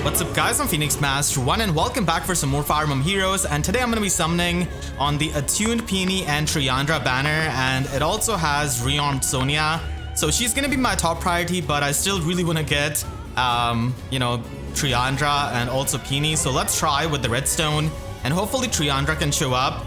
What's up guys, I'm Phoenix Master 1 and welcome back for some more Fire Emblem Heroes, and today I'm going to be summoning on the Attuned Peony Attuned Triandra banner, and it also has Rearmed Sonya. So she's going to be my top priority, but I still really want to get, Triandra and also Peony. So let's try with the redstone and hopefully Triandra can show up.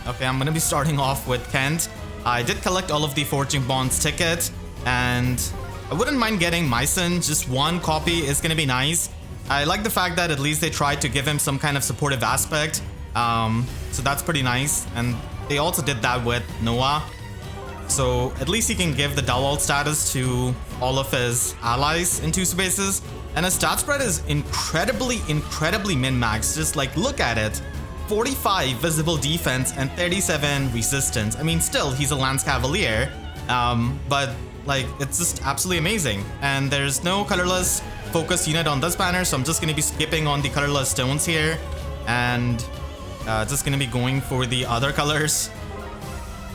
Okay, I'm going to be starting off with Kent. I did collect all of the Forging Bonds ticket, and I wouldn't mind getting Mycen. Just one copy is going to be nice. I like the fact that at least they tried to give him some kind of supportive aspect. So that's pretty nice. And they also did that with Noah. So at least he can give the dull ult status to all of his allies in 2 spaces. And his stat spread is incredibly min-maxed. Just like, look at it. 45 visible defense and 37 resistance. I mean, still, he's a Lance Cavalier. But like, it's just absolutely amazing. And there's no colorless focus unit on this banner, so I'm just going to be skipping on the colorless stones here and just going to be going for the other colors.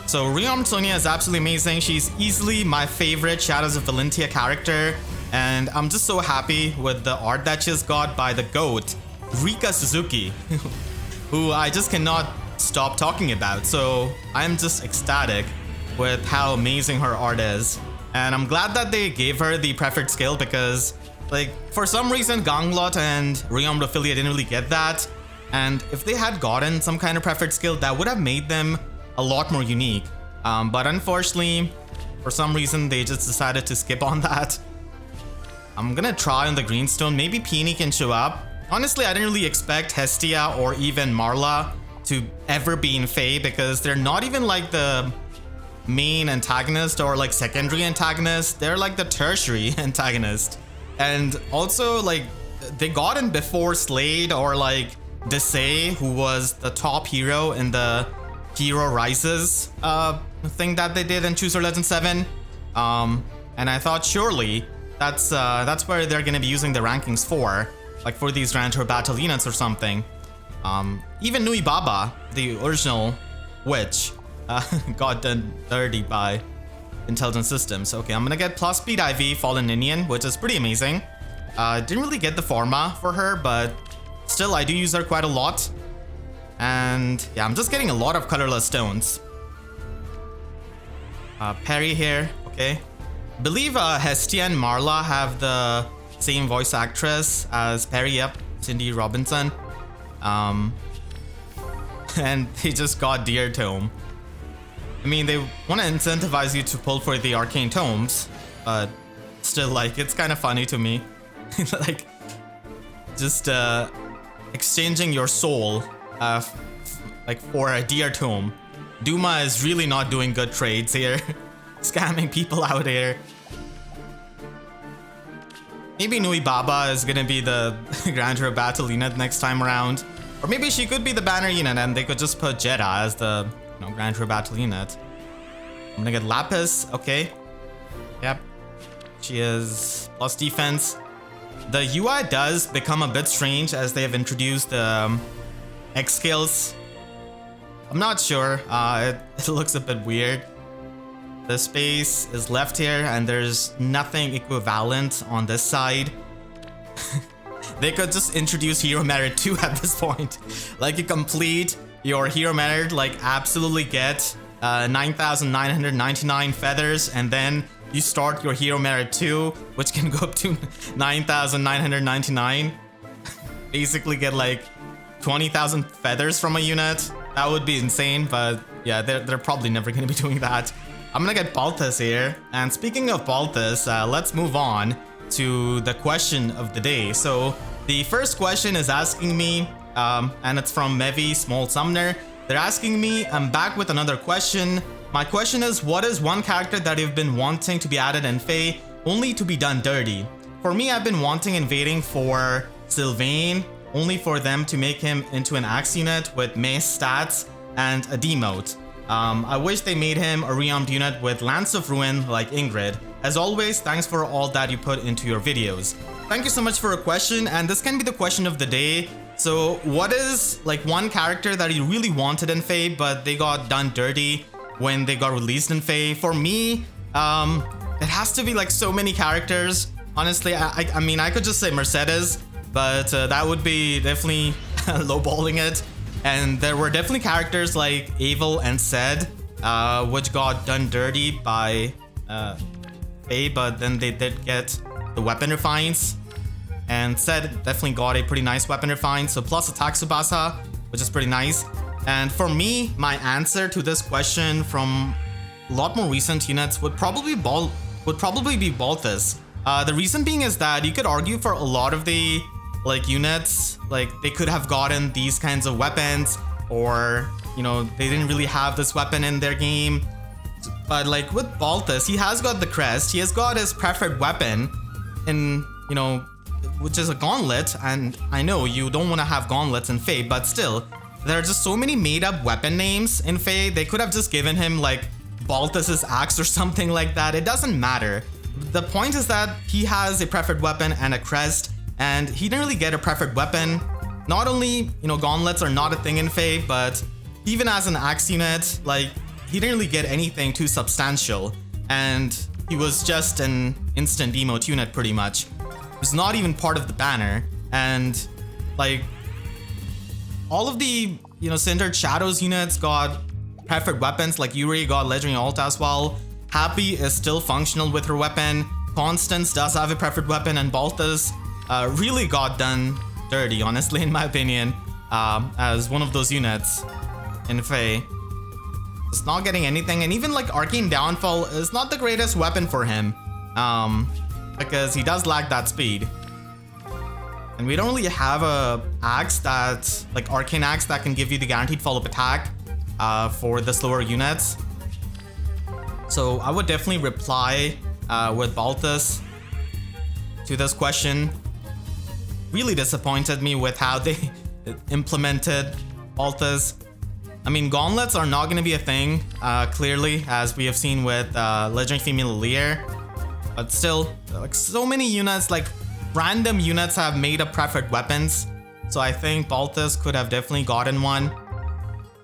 So Rearmed Sonya is absolutely amazing. She's easily my favorite Shadows of Valentia character, and I'm just so happy with the art that she's got by the GOAT, Rika Suzuki, who I just cannot stop talking about. So I'm just ecstatic with how amazing her art is. And I'm glad that they gave her the preferred skill, because like for some reason Ganglot and Rearmed Affiliate didn't really get that. And if they had gotten some kind of preferred skill, that would have made them a lot more unique. But unfortunately, for some reason, they just decided to skip on that. I'm gonna try on the greenstone. Maybe Peony can show up. Honestly, I didn't really expect Hestia or even Marla to ever be in Fae, because they're not even like the main antagonist or like secondary antagonist. They're like the tertiary antagonist. And also, like, they got in before Slade or like Desai, who was the top hero in the Hero Rises thing that they did in Chooser Legend 7. And I thought surely that's where they're gonna be using the rankings for, like for these Rancher battle units or something. Even Nui Baba, the original witch, got done dirty by Intelligent Systems. Okay, I'm gonna get plus speed IV Fallen Indian, which is pretty amazing. Didn't really get the Pharma for her, but still I do use her quite a lot. And yeah, I'm just getting a lot of colorless stones. Perry here, okay. Believe Hestia and Marla have the same voice actress as Perry, yep, Cindy Robinson. And they just got Deer Tome. I mean, they want to incentivize you to pull for the arcane tomes, but still, like, it's kind of funny to me. Like, just exchanging your soul like for a Deer Tome. Duma is really not doing good trades here. Scamming people out here. Maybe Nui Baba is gonna be the Grandeur Battle unit next time around. Or maybe she could be the banner unit and they could just put Jeddah as the Grandeur Battle unit. I'm gonna get Lapis, okay. Yep. She is plus defense. The UI does become a bit strange as they have introduced X skills. I'm not sure. It looks a bit weird. The space is left here and there's nothing equivalent on this side. They could just introduce Hero Merit 2 at this point. Like, you complete your Hero Merit, like absolutely get 9,999 feathers, and then you start your Hero Merit 2, which can go up to 9,999. Basically get like 20,000 feathers from a unit. That would be insane, but yeah, they're probably never going to be doing that. I'm gonna get Balthus here. And speaking of Balthus, let's move on to the question of the day. So the first question is asking me, and it's from Mevi Small Sumner. They're asking me, I'm back with another question. My question is, what is one character that you've been wanting to be added in Fae, only to be done dirty? For me, I've been wanting and waiting for Sylvain, only for them to make him into an axe unit with mace stats and a demote. I wish they made him a rearmed unit with Lance of Ruin like Ingrid. As always, thanks for all that you put into your videos. Thank you so much for a question, and this can be the question of the day. So what is like one character that you really wanted in Fae but they got done dirty when they got released in Fae? For me, it has to be like so many characters. Honestly, I mean, I could just say Mercedes, but that would be definitely lowballing it. And there were definitely characters like Evil and Zed, which got done dirty by Faye, but then they did get the weapon refines. And Zed definitely got a pretty nice weapon refine, so plus attack Tsubasa, which is pretty nice. And for me, my answer to this question from a lot more recent units would probably be Balthus. The reason being is that you could argue for a lot of the like units, like they could have gotten these kinds of weapons, or you know, they didn't really have this weapon in their game. But like with Balthus, he has got the crest, he has got his preferred weapon in, you know, which is a gauntlet, and I know you don't want to have gauntlets in Fae, but still, there are just so many made up weapon names in Fae. They could have just given him like Balthus's axe or something like that. It doesn't matter. The point is that he has a preferred weapon and a crest, and he didn't really get a preferred weapon. Not only, you know, gauntlets are not a thing in Fae, but even as an axe unit, like, he didn't really get anything too substantial, and he was just an instant emote unit pretty much. It was not even part of the banner, and like all of the, you know, Cindered Shadows units got preferred weapons, like Yuri got Legendary Alt as well. Happy is still functional with her weapon. Constance does have a preferred weapon, and Balthus really got done dirty, honestly, in my opinion, as one of those units in Fae. It's not getting anything, and even like Arcane Downfall is not the greatest weapon for him, because he does lack that speed. And we don't really have a axe that, like Arcane Axe, that can give you the guaranteed follow-up attack for the slower units. So I would definitely reply with Balthus to this question. Really disappointed me with how they implemented Balthus. I mean, gauntlets are not going to be a thing, clearly, as we have seen with Legendary Female Lear. But still, like so many units, like random units have made up preferred weapons. So I think Balthus could have definitely gotten one.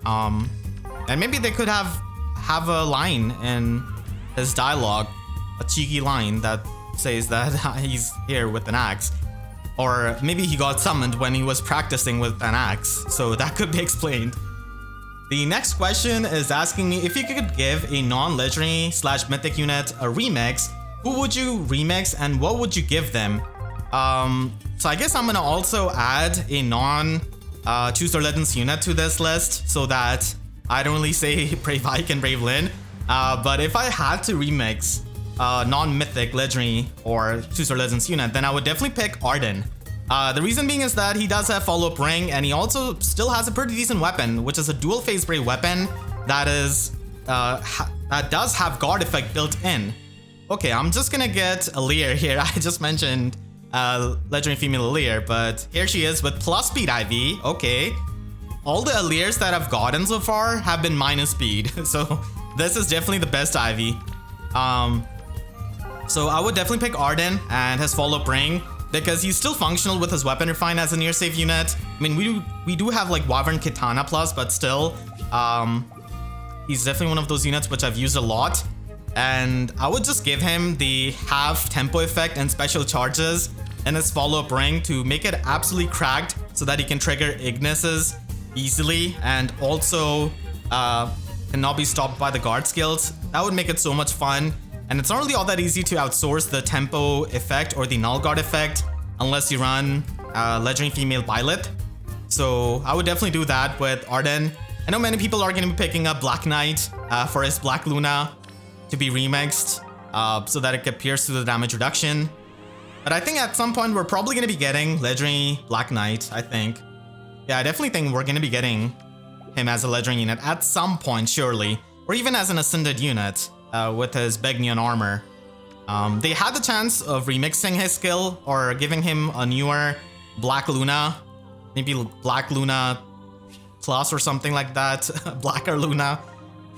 And maybe they could have a line in his dialogue, a cheeky line that says that he's here with an axe. Or maybe he got summoned when he was practicing with an axe, so that could be explained. The next question is asking me if you could give a non-legendary / mythic unit a remix, who would you remix and what would you give them? So I guess I'm gonna also add a non-Choose Your Legends unit to this list so that I don't really say Brave Ike and Brave Lynn. But if I had to remix non-mythic, legendary, or Choose Your Legends unit, then I would definitely pick Arden. The reason being is that he does have follow-up ring, and he also still has a pretty decent weapon, which is a dual phase brave weapon that is that does have guard effect built in. Okay, I'm just gonna get a Lear here. I just mentioned legendary female Lear, but here she is with plus speed IV. Okay, all the Lears that I've gotten so far have been minus speed, so this is definitely the best IV. So I would definitely pick Arden and his follow-up ring, because he's still functional with his weapon refine as a near save unit. I mean, we do have like Wyvern Kitana plus, but still, he's definitely one of those units which I've used a lot. And I would just give him the half tempo effect and special charges in his follow-up ring to make it absolutely cracked so that he can trigger Ignises easily and also cannot be stopped by the guard skills. That would make it so much fun. And it's not really all that easy to outsource the tempo effect or the null guard effect unless you run legendary female Violet. So I would definitely do that with Arden. I know many people are going to be picking up Black Knight for his Black Luna to be remixed so that it could pierce through the damage reduction. But I think at some point we're probably going to be getting legendary Black Knight, I think. Yeah, I definitely think we're going to be getting him as a legendary unit at some point, surely. Or even as an ascended unit. With his Begnion armor. They had the chance of remixing his skill or giving him a newer Black Luna, maybe Black Luna Plus or something like that, Blacker Luna.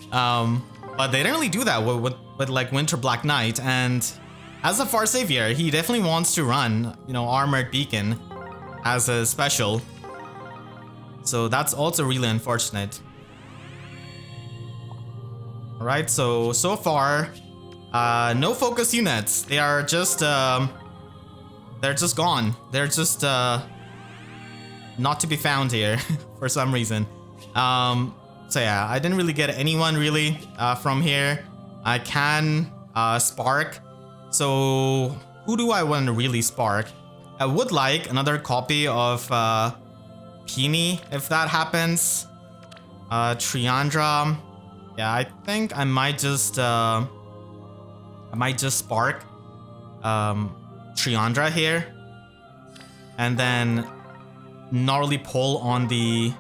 But they didn't really do that with like Winter Black Knight. And as a Far Savior, he definitely wants to run, you know, Armored Beacon as a special. So that's also really unfortunate. Alright, so far, no focus units. They are just they're just gone. They're just not to be found here for some reason. So yeah, I didn't really get anyone really from here. I can spark. So who do I want to really spark? I would like another copy of Peony if that happens. Triandra. Yeah, I think I might just spark Triandra here, and then not really pull on the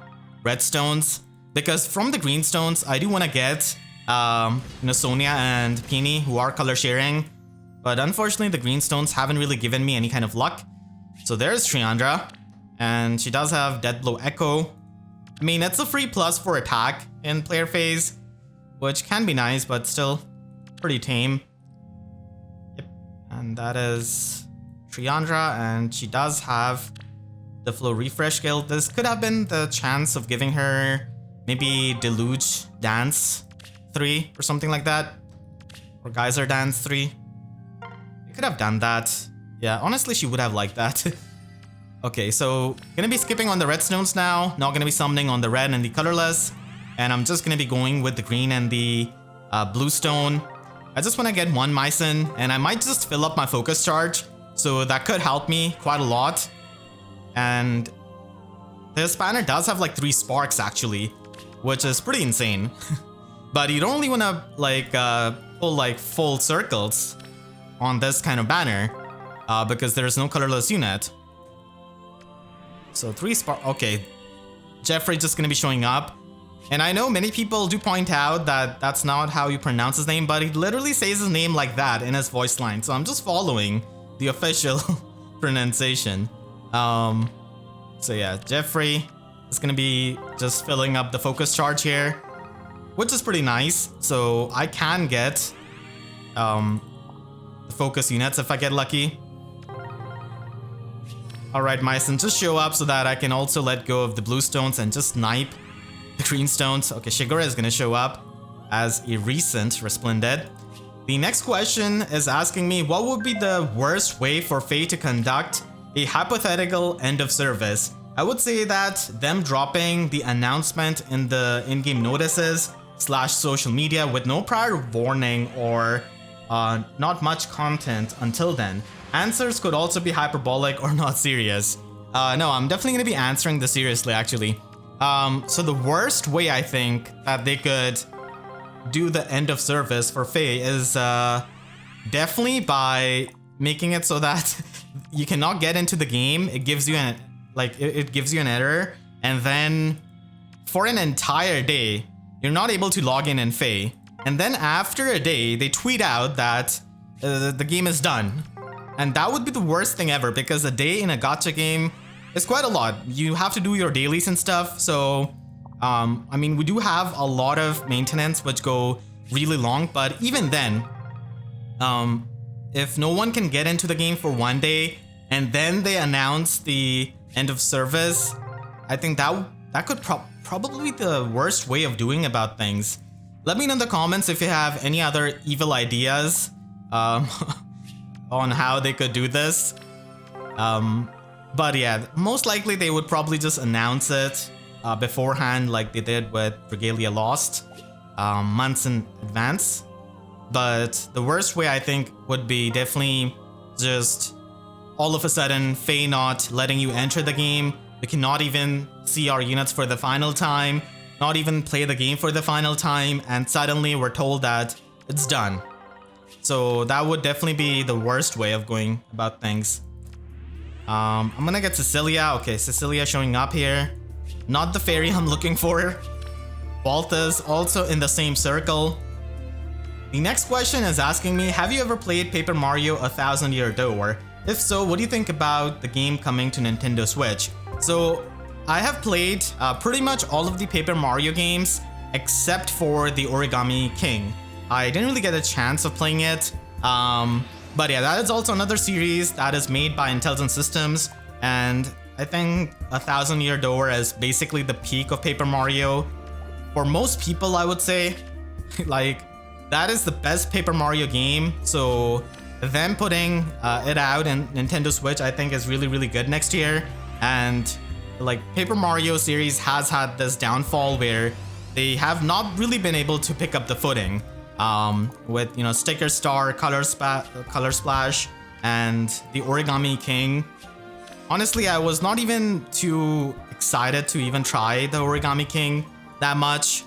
red stones, because from the green stones I do want to get Sonya and Peony, who are color sharing, but unfortunately the green stones haven't really given me any kind of luck. So there's Triandra, and she does have Death Blow Echo. I mean, it's a free plus for attack in player phase, which can be nice, but still pretty tame. Yep, and that is Triandra, and she does have the Flow Refresh skill. This could have been the chance of giving her maybe Deluge Dance 3 or something like that, or Geyser Dance 3. You could have done that. Yeah, honestly, she would have liked that. Okay, so gonna be skipping on the red stones now, not gonna be summoning on the red and the colorless, and I'm just gonna be going with the green and the blue stone. I just want to get one Mycen, and I might just fill up my focus charge, so that could help me quite a lot. And the spanner does have like 3 sparks actually, which is pretty insane. But you don't really want to like pull like full circles on this kind of banner because there is no colorless unit. So 3 spark. Okay, Jeffrey just gonna be showing up, and I know many people do point out that that's not how you pronounce his name, but he literally says his name like that in his voice line. So I'm just following the official pronunciation. So yeah, Jeffrey is gonna be just filling up the focus charge here, which is pretty nice. So I can get the focus units if I get lucky. Alright, Mycen, just show up so that I can also let go of the blue stones and just snipe the green stones. Okay, Shigura is gonna show up as a recent Resplendent. The next question is asking me what would be the worst way for FEH to conduct a hypothetical end of service. I would say that them dropping the announcement in the in-game notices / social media with no prior warning or not much content until then. Answers could also be hyperbolic or not serious. No, I'm definitely going to be answering this seriously actually. So the worst way I think that they could do the end of service for FEH is definitely by making it so that you cannot get into the game. It gives you an it gives you an error, and then for an entire day you're not able to log in FEH, and then after a day they tweet out that the game is done. And that would be the worst thing ever, because a day in a gacha game is quite a lot. You have to do your dailies and stuff, so I mean, we do have a lot of maintenance which go really long, but even then, if no one can get into the game for one day and then they announce the end of service, I think that could probably be the worst way of doing about things. Let me know in the comments if you have any other evil ideas on how they could do this. But yeah, most likely they would probably just announce it beforehand like they did with Regalia Lost months in advance. But the worst way I think would be definitely just all of a sudden FEH not letting you enter the game. We cannot even see our units for the final time, not even play the game for the final time, and suddenly we're told that it's done. So that would definitely be the worst way of going about things. I'm gonna get Cecilia. Okay, Cecilia showing up here. Not the fairy I'm looking for. Balta's also in the same circle. The next question is asking me, have you ever played Paper Mario 1000 Year Door? If so, what do you think about the game coming to Nintendo Switch? So I have played pretty much all of the Paper Mario games except for the Origami King. I didn't really get a chance of playing it, but yeah, that is also another series that is made by Intelligent Systems, and I think 1000 Year Door is basically the peak of Paper Mario. For most people, I would say, like, that is the best Paper Mario game, so them putting it out in Nintendo Switch, I think is really, really good next year. And like Paper Mario series has had this downfall where they have not really been able to pick up the footing with, you know, Sticker Star, Color Splash, and the Origami King. Honestly, I was not even too excited to even try the Origami King that much.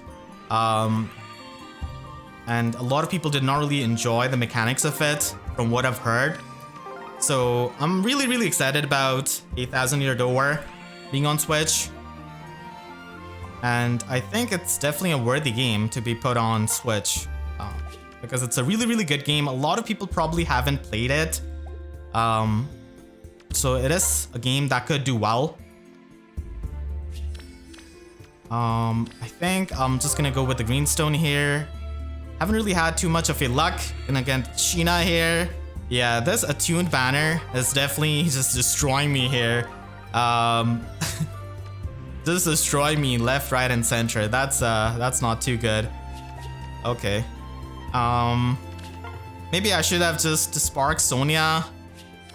And a lot of people did not really enjoy the mechanics of it from what I've heard. So I'm really, really excited about 8,000 Year Door being on Switch. And I think it's definitely a worthy game to be put on Switch because it's a really, really good game. A lot of people probably haven't played it. So it is a game that could do well. I think I'm just gonna go with the Greenstone here. Haven't really had too much of a luck. Gonna get Sheena here. Yeah, this Attuned banner is definitely just destroying me here. Just destroying me left, right, and center. That's not too good. Okay. Maybe I should have just sparked Sonya.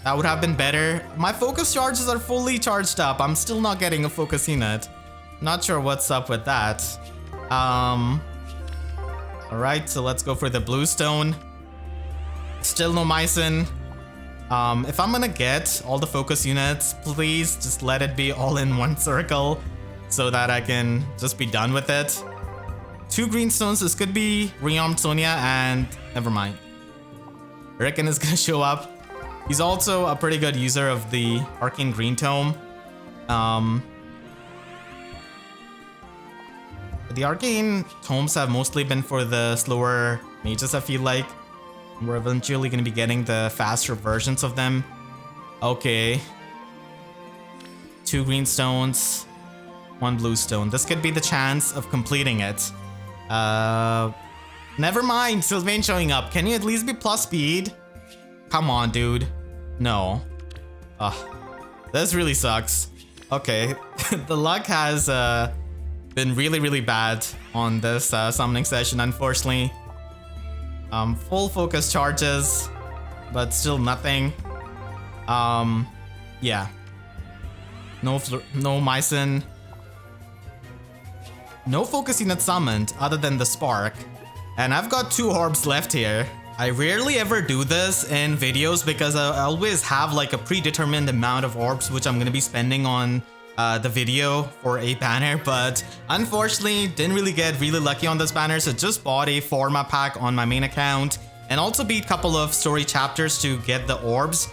That would have been better. My focus charges are fully charged up. I'm still not getting a focus unit. Not sure what's up with that. Alright, so let's go for the blue stone. Still no Mycen. If I'm gonna get all the focus units, please just let it be all in one circle so that I can just be done with it. 2 green stones. This could be Rearmed Sonya, and never mind. Rickon is gonna show up. He's also a pretty good user of the Arcane Green Tome. The Arcane Tomes have mostly been for the slower mages, I feel like. We're eventually going to be getting the faster versions of them. Okay. 2 green stones, 1 blue stone. This could be the chance of completing it. Never mind, Sylvain showing up. Can you at least be plus speed? Come on, dude. No. Ugh. This really sucks. Okay. The luck has been really, really bad on this summoning session, unfortunately. Full focus charges, but still nothing. Yeah. No Mycen. No focus unit summoned other than the Spark. And I've got 2 orbs left here. I rarely ever do this in videos because I always have like a predetermined amount of orbs which I'm going to be spending on the video for a banner, but unfortunately didn't really get really lucky on this banner, so just bought a Forma pack on my main account and also beat a couple of story chapters to get the orbs.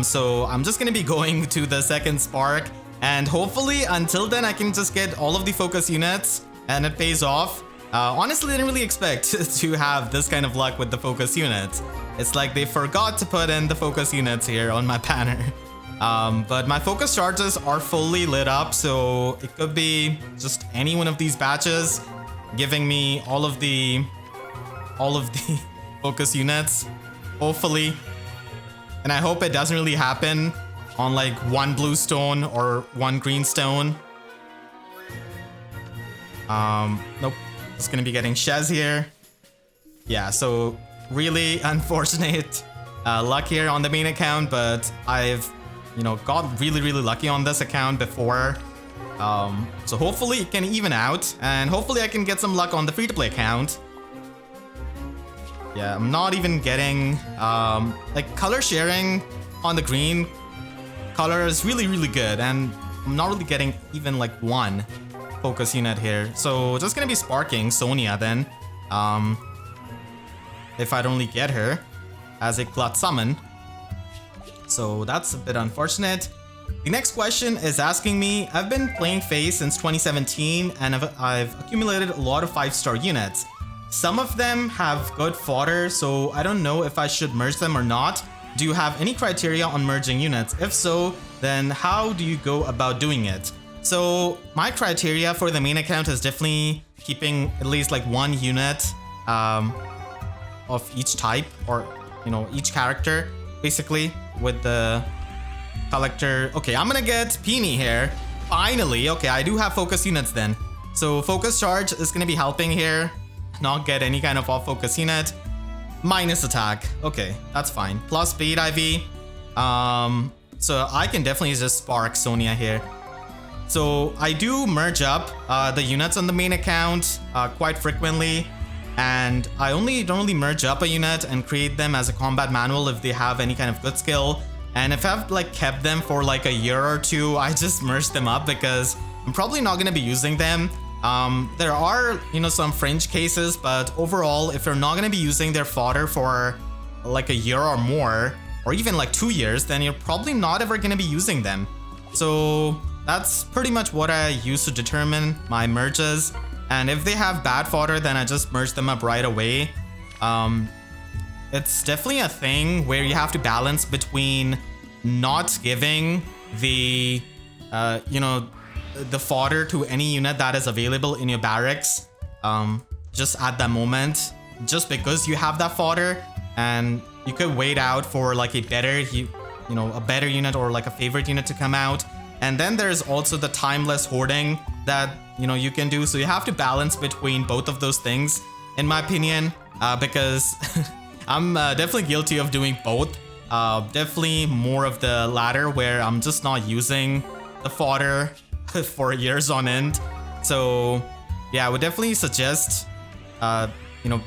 So I'm just gonna be going to the second Spark, and hopefully until then I can just get all of the focus units and it pays off. Honestly, I didn't really expect to have this kind of luck with the focus units. It's like they forgot to put in the focus units here on my banner. But my focus charges are fully lit up, so it could be just any one of these batches giving me all of the focus units, hopefully. And I hope it doesn't really happen on like 1 blue stone or 1 green stone. Nope. Just gonna be getting Shez here. Yeah, so really unfortunate luck here on the main account, but I've, you know, got really, really lucky on this account before. So hopefully it can even out, and hopefully I can get some luck on the free-to-play account. Yeah, I'm not even getting like color sharing on the green color is really, really good, and I'm not really getting even like 1 focus unit here. So just gonna be sparking Sonya then, if I'd only get her as a glut summon. So that's a bit unfortunate. The next question is asking me, I've been playing FEH since 2017 and I've accumulated a lot of 5-star units. Some of them have good fodder, so I don't know if I should merge them or not. Do you have any criteria on merging units? If so, then how do you go about doing it? So my criteria for the main account is definitely keeping at least like 1 unit of each type, or you know, each character basically, with the collector. Okay, I'm gonna get Peony here finally. Okay, I do have focus units then, so focus charge is gonna be helping here, not get any kind of off focus unit. minus attack. Okay, that's fine. Plus speed IV. So I can definitely just spark Sonya here. So I do merge up the units on the main account quite frequently. And I only merge up a unit and create them as a combat manual if they have any kind of good skill. And if I've like kept them for like a year or two, I just merge them up because I'm probably not going to be using them. There are, some fringe cases, but overall, if you're not going to be using their fodder for like a year or more, or even like 2 years, then you're probably not ever going to be using them. So that's pretty much what I use to determine my merges. And if they have bad fodder, then I just merge them up right away. It's definitely a thing where you have to balance between not giving the, the fodder to any unit that is available in your barracks just at that moment, just because you have that fodder, and you could wait out for like a better, a better unit or like a favorite unit to come out. And then there's also the timeless hoarding that, you can do. So you have to balance between both of those things, in my opinion, because I'm definitely guilty of doing both. Definitely more of the latter, where I'm just not using the fodder for years on end. So yeah, I would definitely suggest,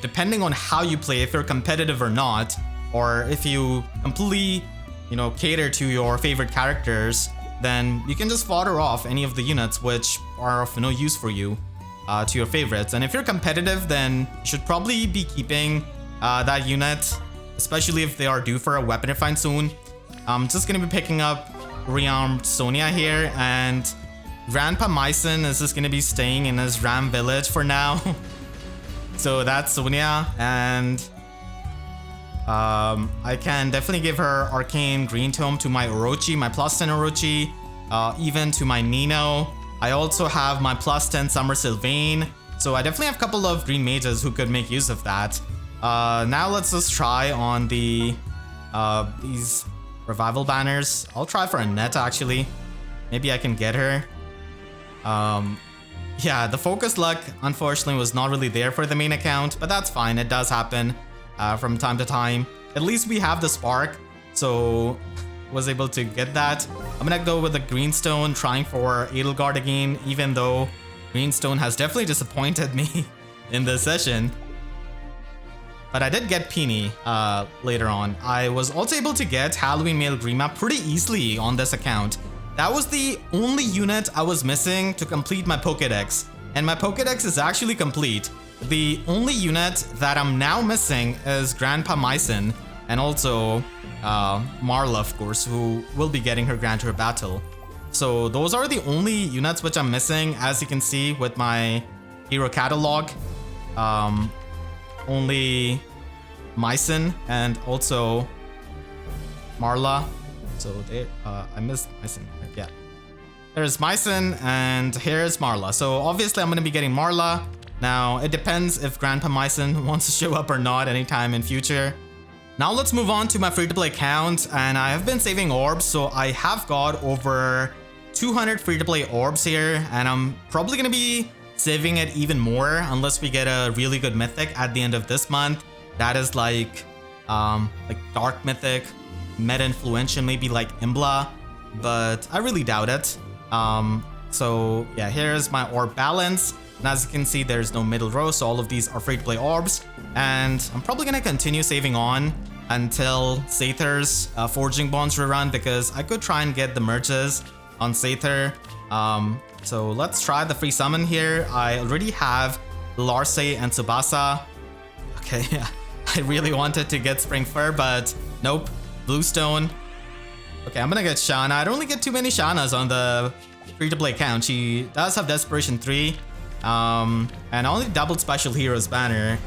depending on how you play, if you're competitive or not, or if you completely, cater to your favorite characters, then you can just fodder off any of the units which are of no use for you to your favorites. And if you're competitive, then you should probably be keeping that unit, especially if they are due for a weapon refine soon. I'm just going to be picking up Rearmed Sonya here, and Grandpa Mycen is just going to be staying in his Ram village for now. So that's Sonya, and I can definitely give her Arcane Green Tome to my Orochi, my plus 10 Orochi, even to my Nino. I also have my plus 10 Summer Sylvain, so I definitely have a couple of green mages who could make use of that. Now let's just try on the these revival banners. I'll try for Annette actually. Maybe I can get her. Yeah, the focus luck unfortunately was not really there for the main account, but that's fine. It does happen from time to time. At least we have the spark, so was able to get that. I'm gonna go with the Greenstone, trying for Edelgard again, even though Greenstone has definitely disappointed me in this session. But I did get Peony later on. I was also able to get Halloween Male Grima pretty easily on this account. That was the only unit I was missing to complete my Pokédex. And my Pokédex is actually complete. The only unit that I'm now missing is Grandpa Mycen, and also Marla, of course, who will be getting her Grand Tour battle. So those are the only units which I'm missing, as you can see with my hero catalog. Only Mycen and also Marla. So they, I missed Mycen. Yeah, there's Mycen and here's Marla. So obviously I'm gonna be getting Marla. Now it depends if Grandpa Mycen wants to show up or not anytime in future. Now let's move on to my free-to-play account, and I have been saving orbs, so I have got over 200 free-to-play orbs here, and I'm probably gonna be saving it even more unless we get a really good mythic at the end of this month. That is like dark mythic, meta influential, maybe like Emblem, but I really doubt it. So yeah, here's my orb balance. And as you can see, there's no middle row, so all of these are free-to-play orbs. And I'm probably gonna continue saving on until Sather's Forging Bonds rerun, because I could try and get the merges on Sather. So let's try the free summon here. I already have Larce and Tsubasa. Okay, I really wanted to get Spring Fur, but nope. Bluestone. Okay, I'm gonna get Shanna. I don't really get too many Shannas on the free-to-play account. She does have Desperation 3. And only doubled Special Heroes banner.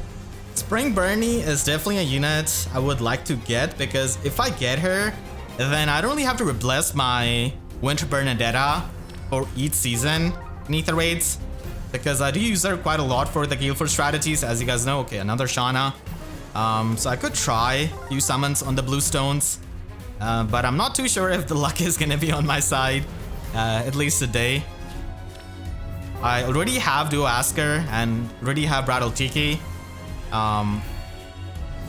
Spring Bernie is definitely a unit I would like to get, because if I get her, then I don't really have to rebless my Winter Bernadetta for each season in Ether raids, because I do use her quite a lot for the Guildford strategies, as you guys know. Okay, another Shanna. So I could try a few summons on the Bluestones, but I'm not too sure if the luck is gonna be on my side, at least today. I already have Duo Asker and already have Brattle Tiki.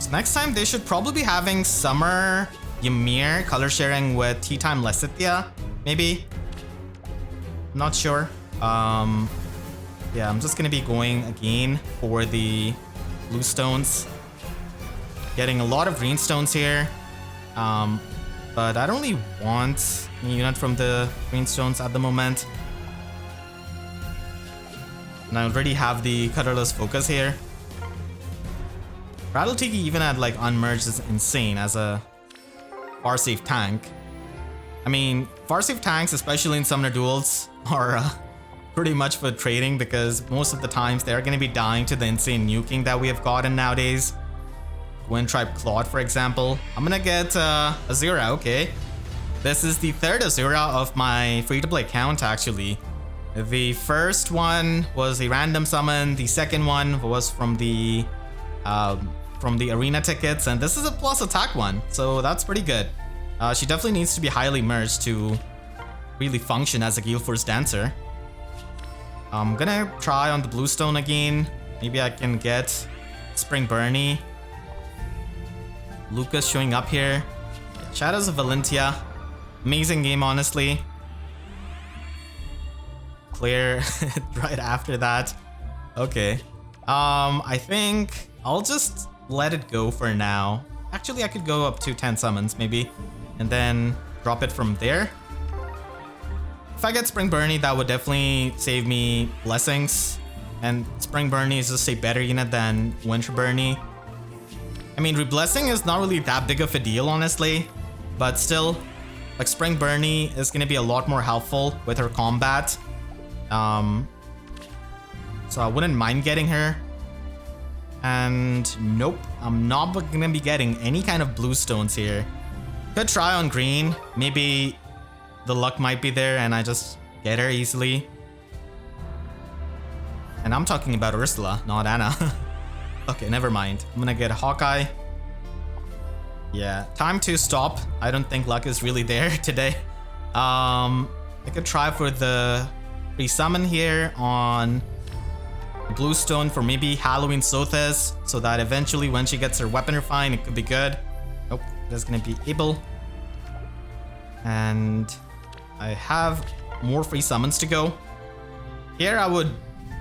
So next time they should probably be having Summer Ymir color sharing with Tea Time Lysithia, maybe. Not sure. Yeah, I'm just gonna be going again for the blue stones. Getting a lot of green stones here. But I don't really want a unit from the green stones at the moment. And I already have the colorless focus here. Rattle Tiki even at like unmerged is insane as a far safe tank. I mean, far safe tanks, especially in summoner duels, are pretty much for trading because most of the times they're going to be dying to the insane nuking that we have gotten nowadays. Wind Tribe Claude, for example. I'm gonna get Azura, okay. This is the third Azura of my free-to-play account, actually. The first one was a random summon. The second one was from the arena tickets, and this is a plus attack one, so that's pretty good. She definitely needs to be highly merged to really function as a Gale Force dancer. I'm gonna try on the Bluestone again. Maybe I can get Spring Bernie. Lucas showing up here. Shadows of Valentia. Amazing game, honestly. Clear right after that. Okay. I think I'll just let it go for now. Actually, I could go up to 10 summons, maybe. And then drop it from there. If I get Spring Bernie, that would definitely save me blessings. And Spring Bernie is just a better unit than Winter Bernie. I mean, Reblessing is not really that big of a deal, honestly. But still, like Spring Bernie is going to be a lot more helpful with her combat. So I wouldn't mind getting her. And nope, I'm not going to be getting any kind of blue stones here. Could try on green. Maybe the luck might be there and I just get her easily. And I'm talking about Ursula, not Anna. Okay, never mind. I'm gonna get Hawkeye. Yeah, time to stop. I don't think luck is really there today. I could try for the free summon here on Bluestone for maybe Halloween Sothis, so that eventually when she gets her weapon refined, it could be good. Nope, that's gonna be able. And I have more free summons to go. Here I would...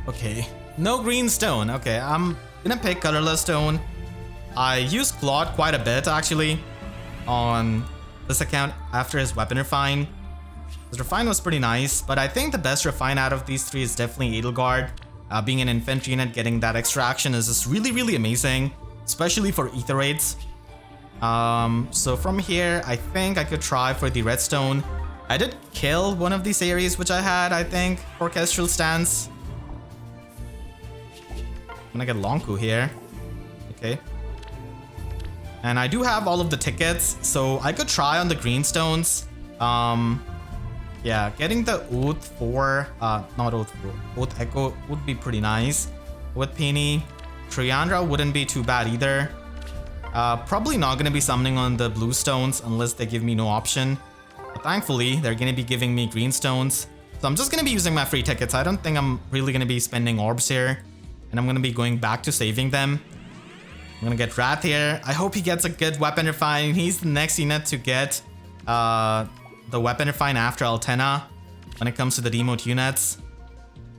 Okay, no green stone. Okay, I'm gonna pick colorless stone. I used Claude quite a bit actually on this account after his weapon refine. His refine was pretty nice, but I think the best refine out of these three is definitely Edelgard. Being an infantry unit, getting that extraction is just really amazing, especially for ether raids. So from here, I think I could try for the redstone. I did kill one of these areas which I had, I think, for Orchestral Stance. I'm gonna get Lonku here. Okay. And I do have all of the tickets, so I could try on the greenstones. Yeah, getting the Oath for, not Oath 4, Oath Echo would be pretty nice. With Peony Triandra wouldn't be too bad either. Probably not gonna be summoning on the blue stones unless they give me no option. But thankfully, they're gonna be giving me green stones. So I'm just gonna be using my free tickets. I don't think I'm really gonna be spending orbs here. And I'm gonna be going back to saving them. I'm gonna get Wrath here. I hope he gets a good weapon refine. He's the next unit to get the weapon refine after Altena when it comes to the demote units.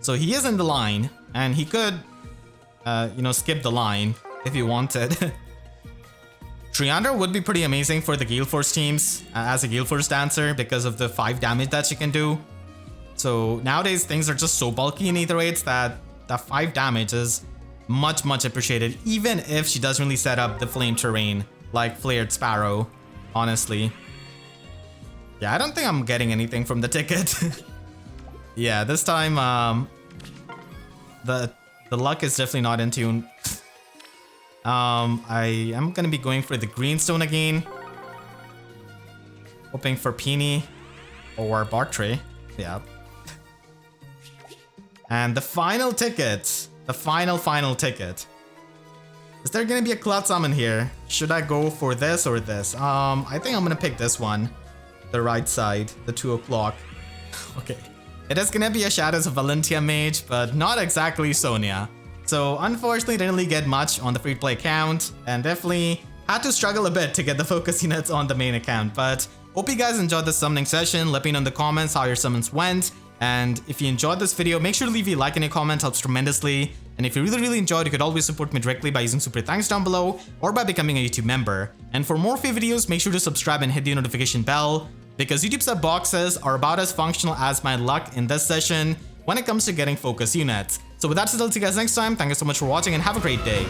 So he is in the line, and he could, you know, skip the line if he wanted. Triandra would be pretty amazing for the Gale Force teams as a Gale Force dancer because of the 5 damage that she can do. So nowadays things are just so bulky in ether raids that 5 damage is much appreciated, even if she doesn't really set up the flame terrain like Flared Sparrow, honestly. Yeah, I don't think I'm getting anything from the ticket. Yeah, this time the luck is definitely not in tune. I am gonna be going for the greenstone again, hoping for Peony or Bartray. Yeah. And the final ticket, the final ticket. Is there gonna be a Cloud Summon here? Should I go for this or this? I think I'm gonna pick this one. The right side, the 2 o'clock. Okay. It is gonna be a Shadows of Valentia mage, but not exactly Sonya. So unfortunately, didn't really get much on the free-to-play account, and definitely had to struggle a bit to get the focus units on the main account. But hope you guys enjoyed this summoning session. Let me know in the comments how your summons went. And if you enjoyed this video, make sure to leave a like and a comment, helps tremendously. And if you really enjoyed, you could always support me directly by using super thanks down below or by becoming a YouTube member. And for more free videos, make sure to subscribe and hit the notification bell, because YouTube sub boxes are about as functional as my luck in this session when it comes to getting focus units. So with that said, I'll see you guys next time. Thank you so much for watching and have a great day.